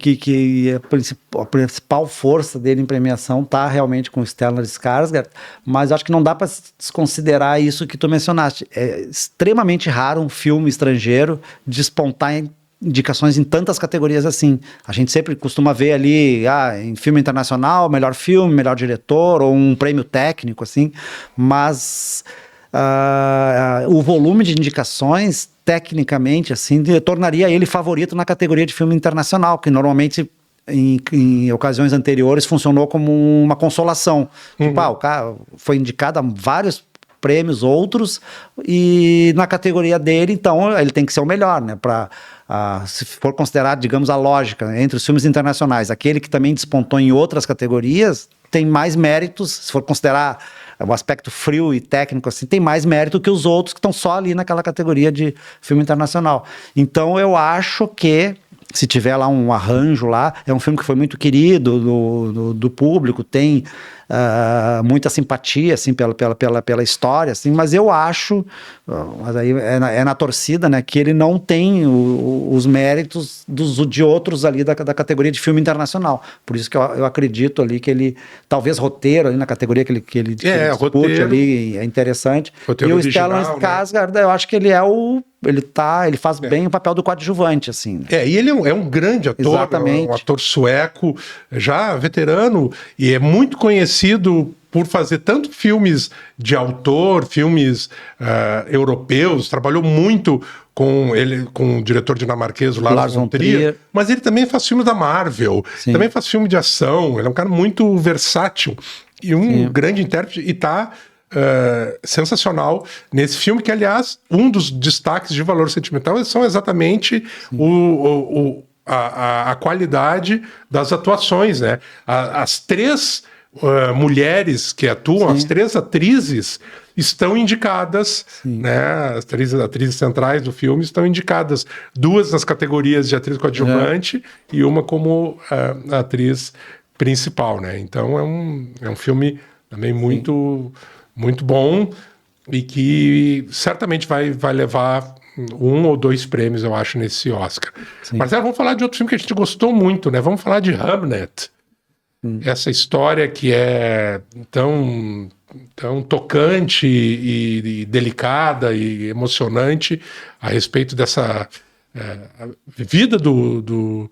a principal força dele em premiação está realmente com o Stellan Skarsgård, mas acho que não dá para desconsiderar isso que tu mencionaste. É extremamente raro um filme estrangeiro despontar em indicações em tantas categorias assim. A gente sempre costuma ver ali, em filme internacional, melhor filme, melhor diretor, ou um prêmio técnico, assim, mas o volume de indicações, tecnicamente, assim, tornaria ele favorito na categoria de filme internacional, que normalmente, em ocasiões anteriores, funcionou como uma consolação. Tipo, o cara foi indicado a vários prêmios, outros, e na categoria dele, então, ele tem que ser o melhor, né, se for considerado, digamos, a lógica entre os filmes internacionais, aquele que também despontou em outras categorias, tem mais méritos, se for considerar o aspecto frio e técnico, assim, tem mais mérito que os outros que estão só ali naquela categoria de filme internacional. Então, eu acho que, se tiver lá um arranjo lá, é um filme que foi muito querido do público, tem muita simpatia, assim, pela história, assim, mas eu acho, mas aí é na torcida, né, que ele não tem os méritos de outros ali da categoria de filme internacional. Por isso que eu acredito ali que ele, talvez roteiro ali na categoria que ele discute ali, é interessante. E o Stellan Skarsgård, eu acho que ele ele faz bem o papel do coadjuvante, assim. E ele é um grande ator, um ator sueco, já veterano, e é muito conhecido por fazer tanto filmes de autor, filmes europeus, trabalhou muito com o diretor dinamarquês, Lars von Trier, mas ele também faz filmes da Marvel, também faz filme de ação, ele é um cara muito versátil e um grande intérprete, e está sensacional nesse filme, que, aliás, um dos destaques de Valor Sentimental são exatamente a qualidade das atuações, né? As 3 mulheres que atuam, as 3 atrizes estão indicadas, né? As atrizes centrais do filme estão indicadas, 2 nas categorias de atriz coadjuvante e uma como atriz principal, né? Então é um filme também muito bom, e que certamente vai levar um ou dois prêmios, eu acho, nesse Oscar. Sim. Marcelo, vamos falar de outro filme que a gente gostou muito, né? Vamos falar de Hamnet. Essa história que é tão tocante e delicada e emocionante a respeito dessa vida do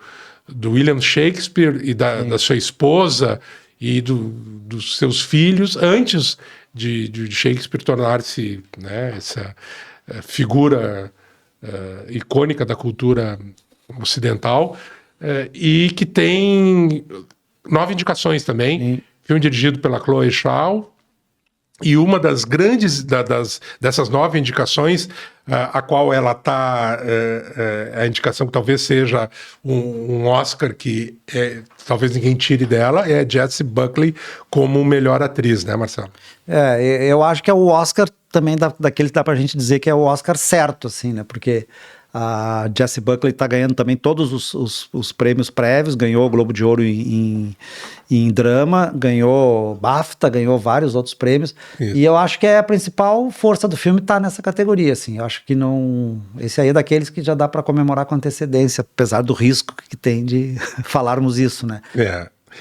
William Shakespeare e da sua esposa e dos seus filhos antes de Shakespeare tornar-se, né, essa figura icônica da cultura ocidental, e que tem 9 indicações também. Sim. Filme dirigido pela Chloe Zhao. E uma das grandes dessas 9 indicações, a qual ela está, a indicação que talvez seja um Oscar que talvez ninguém tire dela, é Jessie Buckley como melhor atriz, né, Marcelo? Eu acho que é o Oscar também daquele que dá pra gente dizer que é o Oscar certo, assim, né, porque a Jessie Buckley está ganhando também todos os prêmios prévios, ganhou o Globo de Ouro em drama, ganhou BAFTA, ganhou vários outros prêmios. Isso. E eu acho que a principal força do filme está nessa categoria, assim. Eu acho que não... Esse aí é daqueles que já dá para comemorar com antecedência, apesar do risco que tem de falarmos isso, né?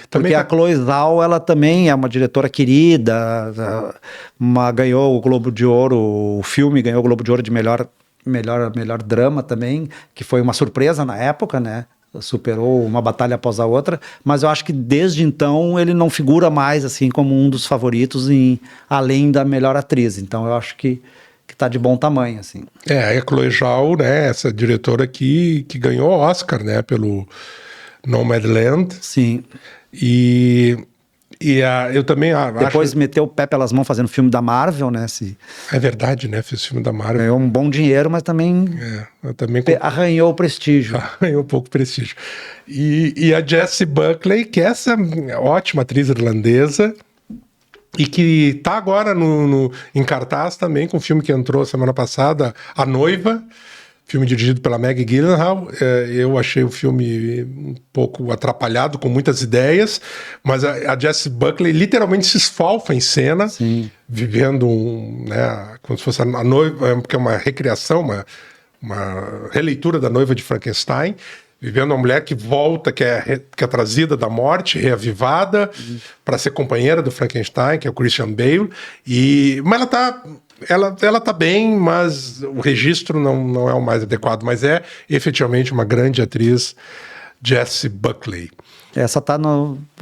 Porque a Chloe Zhao, ela também é uma diretora querida, ganhou o Globo de Ouro, o filme ganhou o Globo de Ouro de melhor drama também, que foi uma surpresa na época, né? Superou uma batalha após a outra, mas eu acho que desde então ele não figura mais assim como um dos favoritos além da melhor atriz. Então eu acho que tá de bom tamanho, assim. A Chloe Zhao, né, essa diretora aqui que ganhou Oscar, né, pelo Nomadland. Sim. Eu também depois meteu o pé pelas mãos fazendo filme da Marvel, né? É verdade, né? Fez filme da Marvel. Ganhou um bom dinheiro, mas também, arranhou o prestígio. Arranhou um pouco o prestígio. E a Jessie Buckley, que é essa ótima atriz irlandesa e que tá agora em cartaz também com o filme que entrou semana passada, A Noiva, filme dirigido pela Maggie Gyllenhaal. Eu achei o filme um pouco atrapalhado, com muitas ideias, mas a Jessie Buckley literalmente se esfalfa em cena. Sim. Vivendo né, como se fosse a noiva, porque é uma recriação, uma releitura da Noiva de Frankenstein, vivendo uma mulher que volta, que é trazida da morte, reavivada, para ser companheira do Frankenstein, que é o Christian Bale. Mas ela tá bem, mas o registro não é o mais adequado, mas é efetivamente uma grande atriz, Jessie Buckley. Essa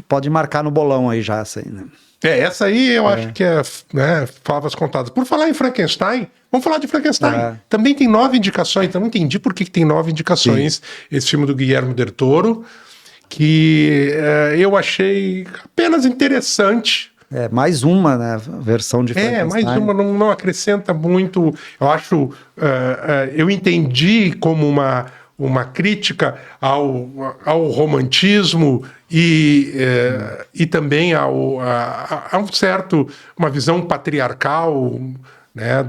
pode marcar no bolão aí já, essa aí, né? Essa aí eu acho que é, né, favas contadas. Por falar em Frankenstein, vamos falar de Frankenstein. Também tem 9 indicações, então não entendi por que tem 9 indicações. Sim. Esse filme do Guillermo del Toro, que eu achei apenas interessante. Mais uma, né, versão de Frankenstein. Mais uma, não acrescenta muito. Eu acho, eu entendi como uma crítica ao romantismo e também a uma visão patriarcal, né,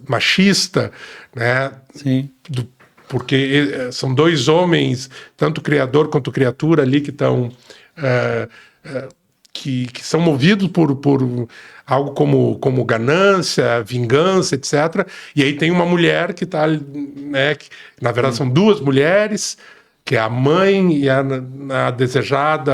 machista, né? Sim. Porque são 2 homens, tanto criador quanto criatura ali, que estão que são movidos por algo como ganância, vingança, etc. E aí tem uma mulher que está, né, que, na verdade são 2 mulheres, que é a mãe e a desejada,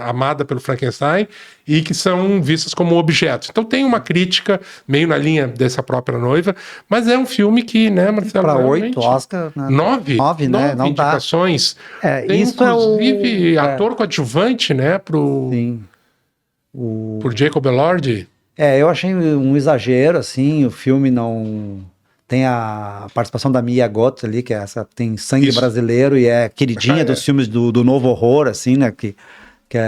amada pelo Frankenstein, e que são vistas como objetos. Então tem uma crítica meio na linha dessa própria Noiva, mas é um filme que, né, Marcelo? Para 8 Oscar... 9, né? 9 indicações. Tem, isso inclusive, ator coadjuvante, né, por Jacob Elordi. Eu achei um exagero, assim, o filme não... Tem a participação da Mia Goth ali, que tem sangue brasileiro e é queridinha dos filmes do novo horror, assim, né, que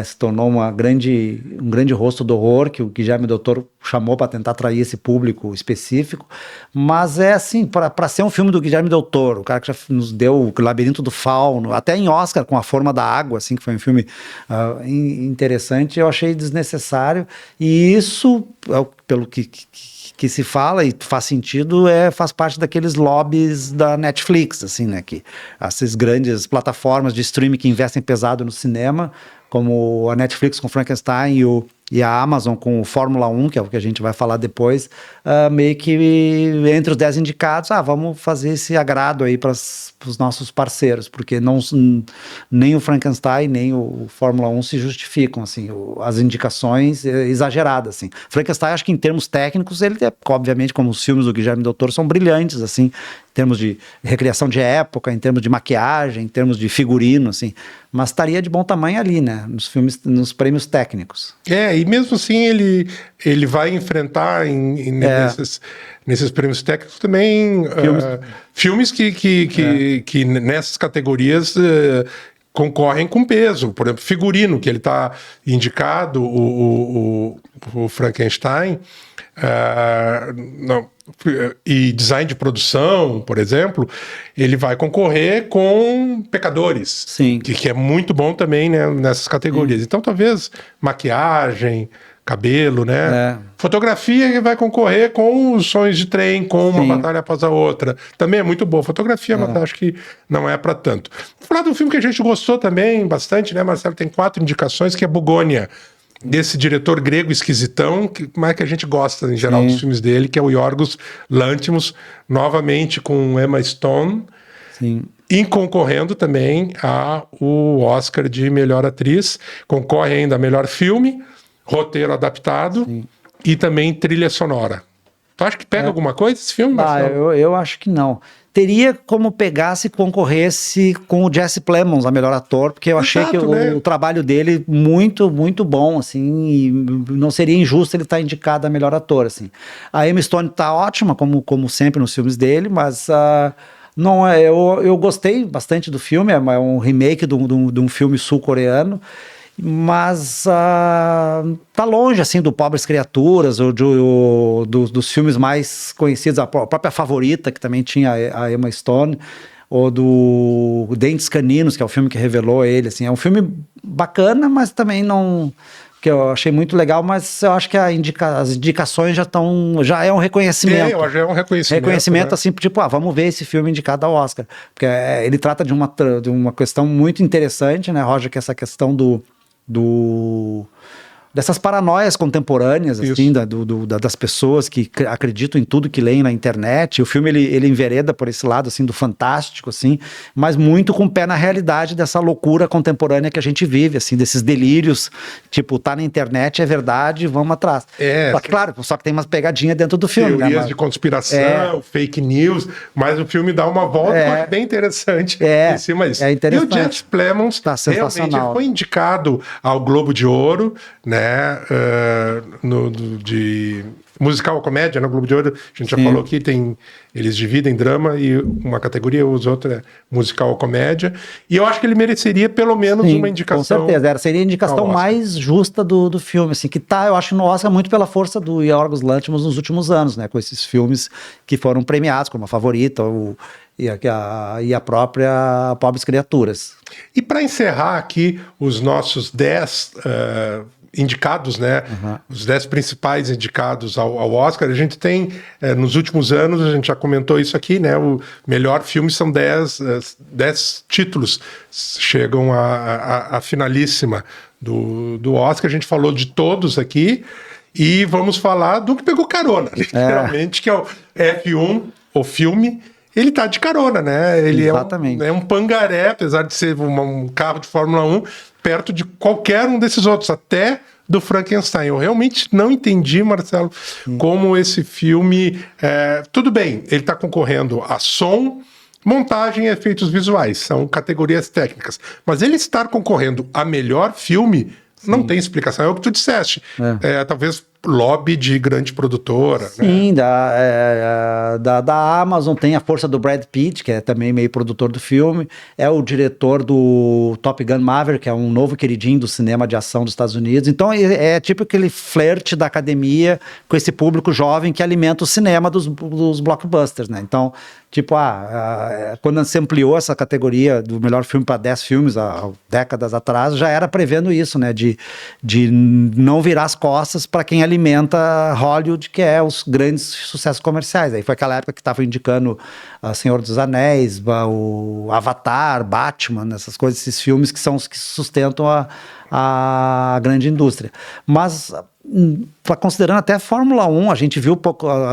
se tornou um grande rosto do horror, que o Guillermo del Toro chamou para tentar atrair esse público específico. Mas assim, para ser um filme do Guillermo del Toro, o cara que já nos deu o Labirinto do Fauno, até em Oscar com A Forma da Água, assim, que foi um filme interessante, eu achei desnecessário. E isso, pelo que se fala e faz sentido, faz parte daqueles lobbies da Netflix, assim, né, que essas grandes plataformas de streaming que investem pesado no cinema, como a Netflix com Frankenstein e a Amazon com o Fórmula 1, que é o que a gente vai falar depois, meio que entre os 10 indicados, vamos fazer esse agrado aí para os nossos parceiros, porque nem o Frankenstein, nem o Fórmula 1 se justificam, assim, as indicações exageradas, assim. Frankenstein, acho que em termos técnicos, ele é, obviamente, como os filmes do Guilherme Del Toro, são brilhantes, assim, em termos de recriação de época, em termos de maquiagem, em termos de figurino, assim, mas estaria de bom tamanho ali, né, nos filmes, nos prêmios técnicos. E mesmo assim ele vai enfrentar nesses prêmios técnicos também filmes que nessas categorias concorrem com peso. Por exemplo, figurino, que ele está indicado, o Frankenstein, e design de produção, por exemplo, ele vai concorrer com Pecadores, Sim. Que é muito bom também, né, nessas categorias. Então, talvez maquiagem, cabelo, né? Fotografia que vai concorrer com os Sonhos de Trem, com Uma Batalha Após a Outra. Também é muito boa fotografia, mas acho que não é para tanto. Vou falar de um filme que a gente gostou também bastante, né, Marcelo? Tem 4 indicações, que é Bugônia, desse diretor grego esquisitão, mas que a gente gosta em geral dos filmes dele, que é o Yorgos Lanthimos, novamente com Emma Stone. Sim. E concorrendo também ao Oscar de melhor atriz. Concorre ainda a melhor filme, roteiro adaptado e também trilha sonora. Tu acha que pega alguma coisa esse filme, Marcelo? Eu acho que não. Teria como pegar se concorresse com o Jesse Plemons, a melhor ator, porque eu achei que o trabalho dele muito, muito bom, assim, e não seria injusto ele estar indicado a melhor ator, assim. A Emma Stone tá ótima, como sempre nos filmes dele, mas não é, eu gostei bastante do filme, é um remake de um filme sul-coreano, mas tá longe assim do Pobres Criaturas ou dos filmes mais conhecidos, a própria Favorita, que também tinha a Emma Stone, ou do Dentes Caninos, que é o filme que revelou ele, assim, é um filme bacana, mas também não, que eu achei muito legal, mas eu acho que as indicações já é um reconhecimento. Já é um reconhecimento. Reconhecimento, né? assim, tipo, vamos ver esse filme indicado ao Oscar. Porque ele trata de uma questão muito interessante, né, Roger, que é essa questão dessas paranoias contemporâneas, assim, das pessoas que acreditam em tudo que leem na internet. O filme, ele envereda por esse lado, assim, do fantástico, assim, mas muito com o pé na realidade dessa loucura contemporânea que a gente vive, assim, desses delírios, tipo, tá na internet, é verdade, vamos atrás. Só que tem umas pegadinhas dentro do filme. Teorias de conspiração, fake news, mas o filme dá uma volta bem interessante em cima disso. É interessante. E o Jesse Plemons realmente foi indicado ao Globo de Ouro, né? De musical ou comédia, no Globo de Ouro, a gente já falou que eles dividem drama e uma categoria, os outros é musical ou comédia, e eu acho que ele mereceria pelo menos uma indicação. Com certeza, seria a indicação mais justa do filme, assim, que eu acho, no Oscar muito pela força do Yorgos Lanthimos nos últimos anos, né, com esses filmes que foram premiados, como A Favorita, e a própria Pobres Criaturas. E para encerrar aqui os nossos 10 indicados, né? Os 10 principais indicados ao Oscar. A gente tem, nos últimos anos, a gente já comentou isso aqui, né? O melhor filme são 10 títulos, chegam à finalíssima do Oscar. A gente falou de todos aqui e vamos falar do que pegou carona, literalmente, que é o F1, o filme. Ele tá de carona, né? Ele é um pangaré, apesar de ser um carro de Fórmula 1, perto de qualquer um desses outros, até do Frankenstein. Eu realmente não entendi, Marcelo, como esse filme... tudo bem, ele está concorrendo a som, montagem e efeitos visuais, são categorias técnicas, mas ele estar concorrendo a melhor filme não tem explicação, é o que tu disseste. Talvez lobby de grande produtora. Sim, né? da Amazon, tem a força do Brad Pitt, que é também meio produtor do filme, é o diretor do Top Gun Maverick, que é um novo queridinho do cinema de ação dos Estados Unidos. Então é tipo aquele flerte da academia com esse público jovem que alimenta o cinema dos blockbusters, né? Então, tipo, quando se ampliou essa categoria do melhor filme para 10 filmes há décadas atrás, já era prevendo isso, né? De não virar as costas para quem alimenta alimenta Hollywood, que é os grandes sucessos comerciais. Aí foi aquela época que estava indicando Senhor dos Anéis, o Avatar, Batman, essas coisas, esses filmes que são os que sustentam a grande indústria. Mas, considerando até a Fórmula 1, a gente viu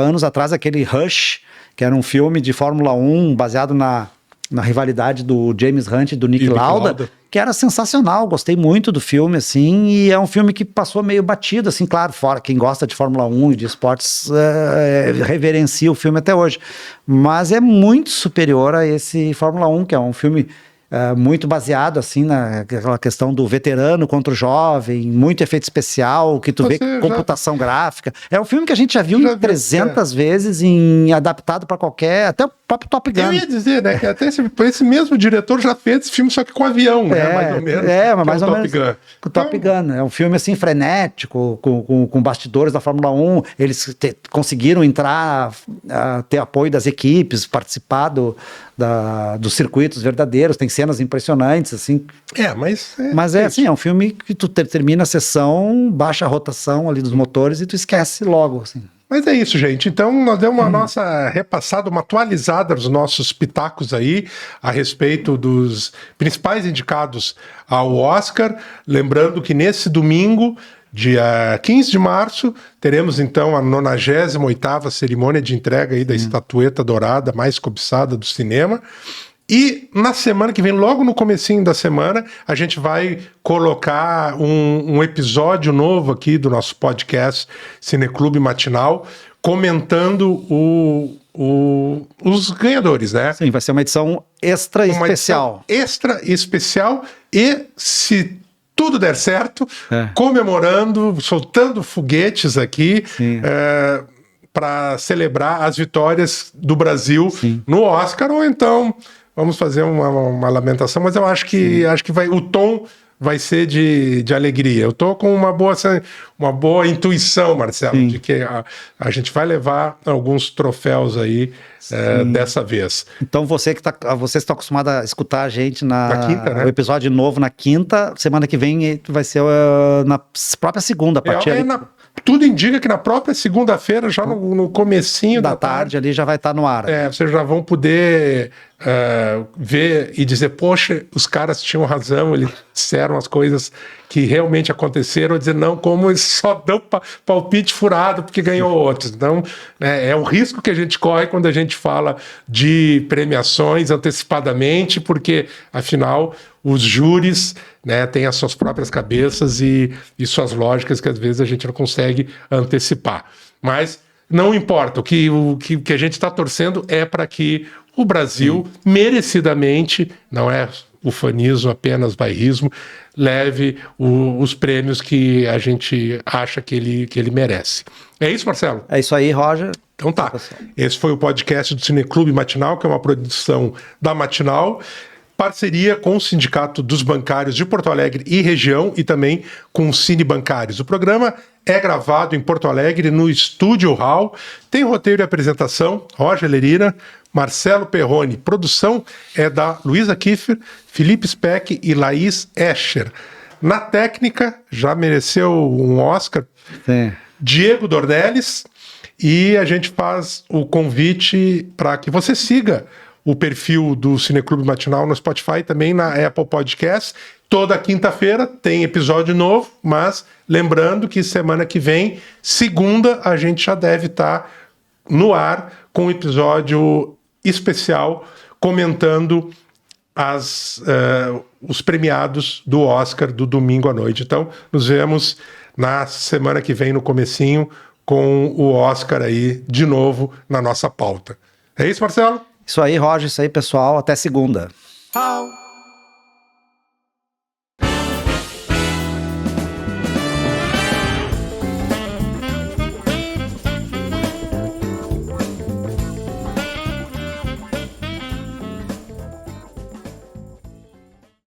anos atrás aquele Rush, que era um filme de Fórmula 1 baseado na rivalidade do James Hunt e do Nick Lauda, que era sensacional, gostei muito do filme, assim, e é um filme que passou meio batido, assim, claro, fora quem gosta de Fórmula 1 e de esportes reverencia o filme até hoje, mas é muito superior a esse Fórmula 1, que é um filme muito baseado, assim, naquela questão do veterano contra o jovem, muito efeito especial, que tu vê computação gráfica. É um filme que a gente já viu 300 vezes, adaptado para até o próprio Top Gun. Eu ia dizer, né, que até esse mesmo diretor já fez esse filme, só que com avião, né, mais ou menos. Mas mais ou menos. Com o Top Gun. É um filme, assim, frenético, com bastidores da Fórmula 1. Eles conseguiram entrar, ter apoio das equipes, participar dos circuitos verdadeiros, tem cenas impressionantes, assim. Mas assim, é um filme que tu termina a sessão, baixa a rotação ali dos motores e tu esquece logo, assim. Mas é isso, gente. Então, nós demos uma nossa repassada, uma atualizada dos nossos pitacos aí a respeito dos principais indicados ao Oscar. Lembrando que nesse domingo, dia 15 de março, teremos então a 98ª cerimônia de entrega aí da estatueta dourada mais cobiçada do cinema. E na semana que vem, logo no comecinho da semana, a gente vai colocar um episódio novo aqui do nosso podcast Cineclube Matinal, comentando os ganhadores, né? Sim, vai ser uma edição extra especial. Extra especial e, se tudo der certo, comemorando, soltando foguetes aqui, para celebrar as vitórias do Brasil no Oscar, ou então vamos fazer uma lamentação, mas eu acho que o tom vai ser de alegria. Eu tô com uma boa intuição, Marcelo, de que a gente vai levar alguns troféus aí dessa vez. Então vocês estão acostumados a escutar a gente na quinta, né? O episódio novo na quinta, semana que vem vai ser na própria segunda, a partir tudo indica que na própria segunda-feira, já no comecinho da tarde ali já vai estar no ar. Vocês já vão poder ver e dizer, poxa, os caras tinham razão, eles disseram as coisas que realmente aconteceram, ou dizer, não, como eles só dão palpite furado porque ganhou outros. Então, é o risco que a gente corre quando a gente fala de premiações antecipadamente, porque, afinal, os júris, né, têm as suas próprias cabeças e suas lógicas que às vezes a gente não consegue antecipar. Mas não importa, o que a gente está torcendo é para que o Brasil, merecidamente, não é ufanismo, apenas bairrismo, leve os prêmios que a gente acha que ele merece. É isso, Marcelo? É isso aí, Roger. Então tá. Esse foi o podcast do Cineclube Matinal, que é uma produção da Matinal, parceria com o Sindicato dos Bancários de Porto Alegre e região e também com o Cine Bancários. O programa é gravado em Porto Alegre no Estúdio Hall. Tem roteiro e apresentação, Roger Lerira, Marcelo Perrone. Produção é da Luísa Kiefer, Felipe Speck e Laís Escher. Na técnica, já mereceu um Oscar, Diego Dornelles. E a gente faz o convite para que você siga o perfil do Cineclube Matinal no Spotify e também na Apple Podcast. Toda quinta-feira tem episódio novo, mas lembrando que semana que vem, segunda, a gente já deve estar no ar com um episódio especial comentando os premiados do Oscar do domingo à noite. Então, nos vemos na semana que vem, no comecinho, com o Oscar aí de novo na nossa pauta. É isso, Marcelo? Isso aí, Roger, isso aí, pessoal. Até segunda. Tchau.